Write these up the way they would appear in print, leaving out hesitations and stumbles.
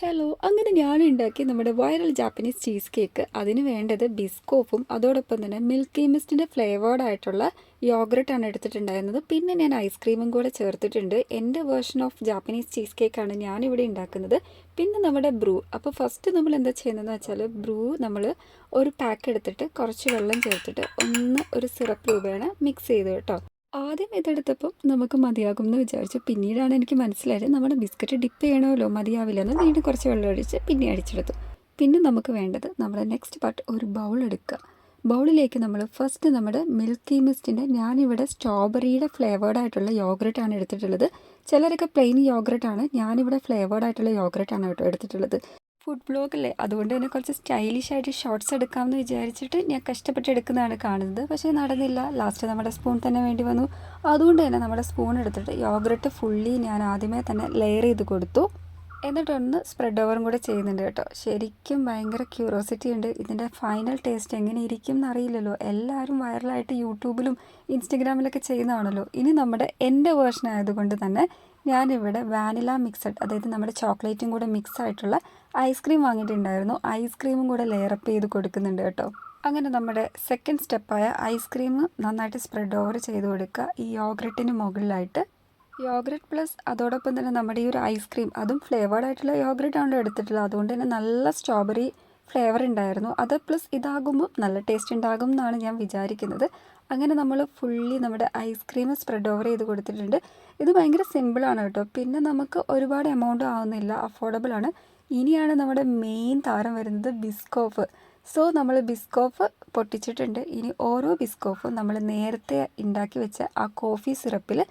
Hello, അങ്ങനെ ഞാൻ ഉണ്ടാക്കി നമ്മുടെ വൈറൽ ജാപ്പനീസ് ചീസ് കേക്ക്. അതിന് വേണ്ടത് ബിസ്കോഫും അതോടൊപ്പം തന്നെ മിൽക്കി മിസ്റ്റിൻ്റെ ഫ്ലേവേർഡ് ആയിട്ടുള്ള യോഗർട്ടാണ് എടുത്തിട്ടുണ്ടായിരുന്നത്. പിന്നെ ഞാൻ ഐസ്ക്രീമും കൂടെ ചേർത്തിട്ടുണ്ട്. എൻ്റെ വേർഷൻ ഓഫ് ജാപ്പനീസ് ചീസ് കേക്കാണ് ഞാനിവിടെ ഉണ്ടാക്കുന്നത്. പിന്നെ നമ്മുടെ ബ്രൂ. അപ്പോൾ ഫസ്റ്റ് നമ്മൾ എന്താ ചെയ്യുന്നതെന്ന് വെച്ചാൽ നമ്മൾ ഒരു പാക്ക് എടുത്തിട്ട് കുറച്ച് വെള്ളം ചേർത്തിട്ട് ഒരു സിറപ്പ് രൂപേണ മിക്സ് ചെയ്ത് കേട്ടോ. ആദ്യം ഇതെടുത്തപ്പം നമുക്ക് മതിയാകും എന്ന് വിചാരിച്ചു. പിന്നീടാണ് എനിക്ക് മനസ്സിലായത് നമ്മുടെ ബിസ്ക്കറ്റ് ഡിപ്പ് ചെയ്യണമല്ലോ, മതിയാവില്ലെന്ന്. വീണ്ടും കുറച്ച് വെള്ളം ഒഴിച്ച് പിന്നെ അടിച്ചെടുത്തു. പിന്നെ നമുക്ക് വേണ്ടത് നമ്മുടെ നെക്സ്റ്റ് പാർട്ട് ഒരു ബൗൾ എടുക്കുക. ബൗളിലേക്ക് നമ്മൾ ഫസ്റ്റ് നമ്മുടെ മിൽക്കി മിസ്റ്റിൻ്റെ, ഞാനിവിടെ സ്ട്രോബെറിയുടെ ഫ്ലേവേർഡ് ആയിട്ടുള്ള യോഗർട്ടാണ് എടുത്തിട്ടുള്ളത്. ചിലരൊക്കെ പ്ലെയിൻ യോഗർട്ടാണ്, ഞാനിവിടെ ഫ്ലേവേർഡ് ആയിട്ടുള്ള യോഗർട്ടാണ് കേട്ടോ എടുത്തിട്ടുള്ളത്. ഫുഡ് ബ്ലോഗല്ലേ, അതുകൊണ്ട് തന്നെ കുറച്ച് സ്റ്റൈലിഷ് ആയിട്ട് ഷോർട്സ് എടുക്കാമെന്ന് വിചാരിച്ചിട്ട് ഞാൻ കഷ്ടപ്പെട്ട് എടുക്കുന്നതാണ് കാണുന്നത്. പക്ഷേ നടന്നില്ല. ലാസ്റ്റ് നമ്മുടെ സ്പൂൺ തന്നെ വേണ്ടി വന്നു. അതുകൊണ്ട് തന്നെ നമ്മുടെ സ്പൂൺ എടുത്തിട്ട് യോഗർട്ട് ഫുള്ളി ഞാൻ ആദ്യമേ തന്നെ ലെയർ ചെയ്ത് കൊടുത്തു. എന്നിട്ടൊന്ന് സ്പ്രെഡ് ഓവറും കൂടെ ചെയ്യുന്നുണ്ട് കേട്ടോ. ശരിക്കും ഭയങ്കര ക്യൂരിയോസിറ്റി ഉണ്ട്. ഇതിൻ്റെ ഫൈനൽ ടേസ്റ്റ് എങ്ങനെ ഇരിക്കും എന്നറിയില്ലല്ലോ. എല്ലാവരും വൈറലായിട്ട് യൂട്യൂബിലും ഇൻസ്റ്റഗ്രാമിലൊക്കെ ചെയ്യുന്നതാണല്ലോ. ഇനി എൻ്റെ വേർഷൻ ആയതുകൊണ്ട് തന്നെ ഞാനിവിടെ വാനില മിക്സഡ്, അതായത് നമ്മുടെ ചോക്ലേറ്റും കൂടെ മിക്സ് ആയിട്ടുള്ള ഐസ്ക്രീം വാങ്ങിയിട്ടുണ്ടായിരുന്നു. ഐസ്ക്രീമും കൂടെ ലെയറപ്പ് ചെയ്ത് കൊടുക്കുന്നുണ്ട് കേട്ടോ. അങ്ങനെ നമ്മുടെ സെക്കൻഡ് സ്റ്റെപ്പായ ഐസ്ക്രീം നന്നായിട്ട് സ്പ്രെഡ് ഓവർ ചെയ്ത് കൊടുക്കുക ഈ യോഗർട്ടിന് മുകളിലായിട്ട്. യോഗർട്ട് പ്ലസ് അതോടൊപ്പം തന്നെ നമ്മുടെ ഈ ഒരു ഐസ്ക്രീം, അതും ഫ്ലേവേർഡ് ആയിട്ടുള്ള യോഗർട്ടാണല്ലോ എടുത്തിട്ടുള്ളത്. അതുകൊണ്ട് തന്നെ നല്ല സ്ട്രോബെറി ഫ്ലേവർ ഉണ്ടായിരുന്നു. അത് പ്ലസ് ഇതാകുമ്പോൾ നല്ല ടേസ്റ്റ് ഉണ്ടാകും എന്നാണ് ഞാൻ വിചാരിക്കുന്നത്. അങ്ങനെ നമ്മൾ ഫുള്ളി നമ്മുടെ ഐസ്ക്രീം സ്പ്രെഡ് ഓവർ ചെയ്ത് കൊടുത്തിട്ടുണ്ട്. ഇത് ഭയങ്കര സിമ്പിളാണ് കേട്ടോ. പിന്നെ നമുക്ക് ഒരുപാട് എമൗണ്ട് ആവുന്നില്ല, അഫോർഡബിൾ ആണ്. ഇനിയാണ് നമ്മുടെ മെയിൻ താരം വരുന്നത് ബിസ്കോഫ്. സോ നമ്മൾ ബിസ്കോഫ് പൊട്ടിച്ചിട്ടുണ്ട്. ഇനി ഓരോ ബിസ്കോഫും നമ്മൾ നേരത്തെ ഉണ്ടാക്കി വെച്ച ആ കോഫി സിറപ്പിൽ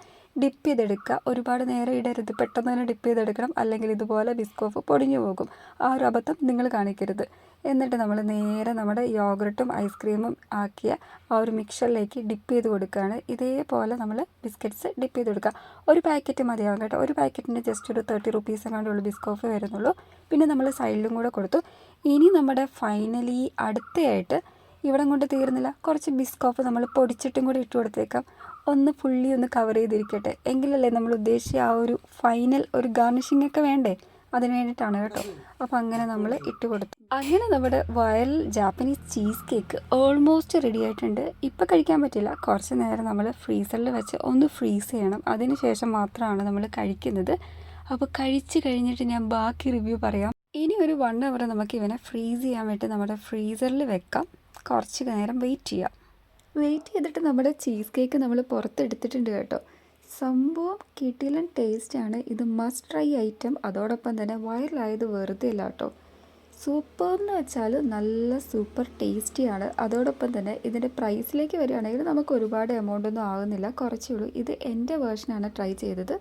ഡിപ്പ് ചെയ്തെടുക്കുക. ഒരുപാട് നേരം ഇടരുത്, പെട്ടെന്ന് തന്നെ ഡിപ്പ് ചെയ്തെടുക്കണം, അല്ലെങ്കിൽ ഇതുപോലെ ബിസ്കോഫ് പൊടിഞ്ഞു പോകും. ആ ഒരു അബദ്ധം നിങ്ങൾ കാണിക്കരുത്. എന്നിട്ട് നമ്മൾ നേരെ നമ്മുടെ യോഗർട്ടും ഐസ്ക്രീമും ആക്കിയ ആ ഒരു മിക്സറിലേക്ക് ഡിപ്പ് ചെയ്ത് കൊടുക്കുകയാണ്. ഇതേപോലെ നമ്മൾ ബിസ്ക്കറ്റ്സ് ഡിപ്പ് ചെയ്ത് കൊടുക്കുക. ഒരു പാക്കറ്റ് മതിയാവും കേട്ടോ. ഒരു പാക്കറ്റിന് ജസ്റ്റ് ഒരു 30 റുപ്പീസ് എങ്ങാണ്ടുള്ള ബിസ്കോഫ് വരുന്നുള്ളൂ. പിന്നെ നമ്മൾ സൈഡിലും കൂടെ കൊടുത്തു. ഇനി നമ്മുടെ ഫൈനലി അടുത്തയായിട്ട് ഇവിടെ കൊണ്ട് തീർന്നില്ല, കുറച്ച് ബിസ്കോഫ് നമ്മൾ പൊടിച്ചിട്ടും കൂടി ഇട്ട് കൊടുത്തേക്കാം. ഒന്ന് ഫുള്ളി ഒന്ന് കവർ ചെയ്തിരിക്കട്ടെ, എങ്കിലല്ലേ നമ്മൾ ഉദ്ദേശിച്ച ആ ഒരു ഫൈനൽ ഒരു ഗാർണിഷിംഗ് ഒക്കെ വേണ്ടേ, അതിന് വേണ്ടിയിട്ടാണ് കേട്ടോ. അപ്പോൾ അങ്ങനെ നമ്മൾ ഇട്ട് കൊടുത്തു. അങ്ങനെ നമ്മുടെ viral Japanese cheese cake almost ready ആയിട്ടുണ്ട്. ഇപ്പോൾ കഴിക്കാൻ പറ്റില്ല, കുറച്ച് നേരം നമ്മൾ ഫ്രീസറിൽ വെച്ച് ഒന്ന് ഫ്രീസ് ചെയ്യണം. അതിന് ശേഷം മാത്രമാണ് നമ്മൾ കഴിക്കുന്നത്. അപ്പോൾ കഴിച്ച് കഴിഞ്ഞിട്ട് ഞാൻ ബാക്കി റിവ്യൂ പറയാം. ഇനി ഒരു 1 അവർ നമുക്ക് ഇവനെ ഫ്രീസ് ചെയ്യാൻ വേണ്ടി നമ്മുടെ ഫ്രീസറിൽ വെക്കാം. കുറച്ച് നേരം വെയിറ്റ് ചെയ്തിട്ട് നമ്മുടെ ചീസ് കേക്ക് നമ്മൾ പുറത്തെടുത്തിട്ടുണ്ട് കേട്ടോ. സംഭവം കിടിലൻ ടേസ്റ്റാണ്. ഇത് മസ്റ്റ് ട്രൈ ഐറ്റം. അതോടൊപ്പം തന്നെ വൈറലായത് വെറുതെ ഇല്ല കേട്ടോ. സൂപ്പർ എന്ന് വെച്ചാൽ നല്ല സൂപ്പർ ടേസ്റ്റിയാണ്. അതോടൊപ്പം തന്നെ ഇതിൻ്റെ പ്രൈസിലേക്ക് വരികയാണെങ്കിൽ നമുക്ക് ഒരുപാട് എമൗണ്ട് ഒന്നും ആകുന്നില്ല, കുറച്ചേ ഉള്ളൂ. ഇത് എൻ്റെ വേർഷനാണ് ട്രൈ ചെയ്തത്.